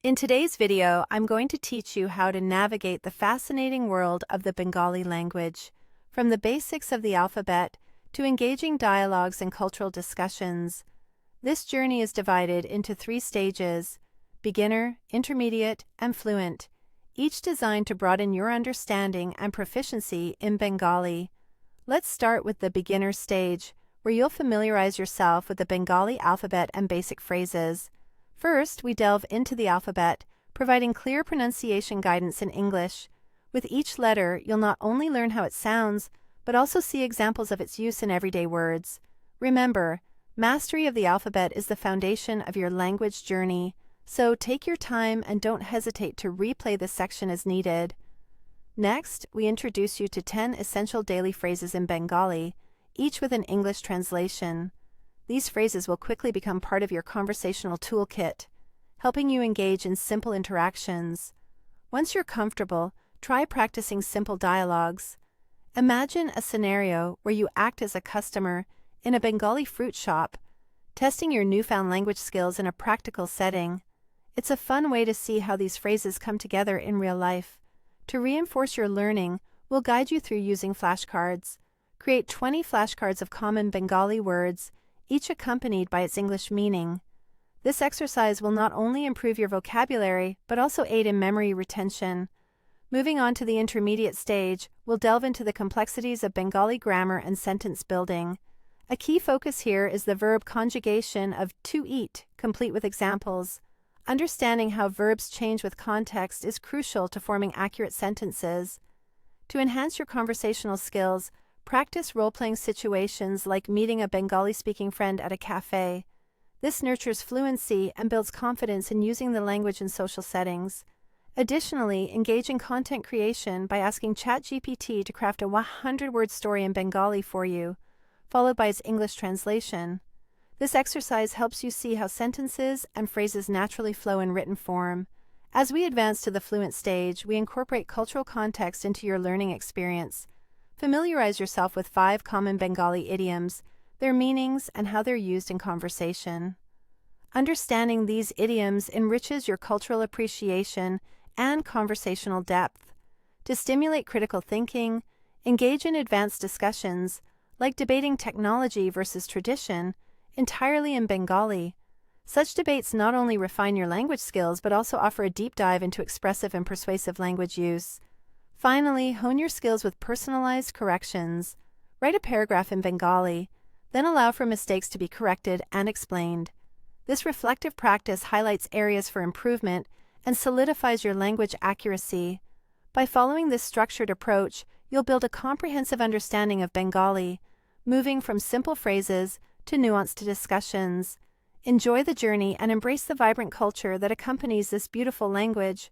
In today's video, I'm going to teach you how to navigate the fascinating world of the Bengali language, from the basics of the alphabet to engaging dialogues and cultural discussions. This journey is divided into 3 stages: beginner, intermediate, and fluent, each designed to broaden your understanding and proficiency in Bengali. Let's start with the beginner stage, where you'll familiarize yourself with the Bengali alphabet and basic phrases. First, we delve into the alphabet, providing clear pronunciation guidance in English. With each letter, you'll not only learn how it sounds, but also see examples of its use in everyday words. Remember, mastery of the alphabet is the foundation of your language journey, so take your time and don't hesitate to replay this section as needed. Next, we introduce you to 10 essential daily phrases in Bengali, each with an English translation. These phrases will quickly become part of your conversational toolkit, helping you engage in simple interactions. Once you're comfortable, try practicing simple dialogues. Imagine a scenario where you act as a customer in a Bengali fruit shop, testing your newfound language skills in a practical setting. It's a fun way to see how these phrases come together in real life. To reinforce your learning, we'll guide you through using flashcards. Create 20 flashcards of common Bengali words, each accompanied by its English meaning. This exercise will not only improve your vocabulary, but also aid in memory retention. Moving on to the intermediate stage, we'll delve into the complexities of Bengali grammar and sentence building. A key focus here is the verb conjugation of to eat, complete with examples. Understanding how verbs change with context is crucial to forming accurate sentences. To enhance your conversational skills, practice role-playing situations like meeting a Bengali-speaking friend at a cafe. This nurtures fluency and builds confidence in using the language in social settings. Additionally, engage in content creation by asking ChatGPT to craft a 100-word story in Bengali for you, followed by its English translation. This exercise helps you see how sentences and phrases naturally flow in written form. As we advance to the fluent stage, we incorporate cultural context into your learning experience. Familiarize yourself with 5 common Bengali idioms, their meanings, and how they're used in conversation. Understanding these idioms enriches your cultural appreciation and conversational depth. To stimulate critical thinking, engage in advanced discussions, like debating technology versus tradition, entirely in Bengali. Such debates not only refine your language skills, but also offer a deep dive into expressive and persuasive language use. Finally, hone your skills with personalized corrections. Write a paragraph in Bengali, then allow for mistakes to be corrected and explained. This reflective practice highlights areas for improvement and solidifies your language accuracy. By following this structured approach, you'll build a comprehensive understanding of Bengali, moving from simple phrases to nuanced discussions. Enjoy the journey and embrace the vibrant culture that accompanies this beautiful language.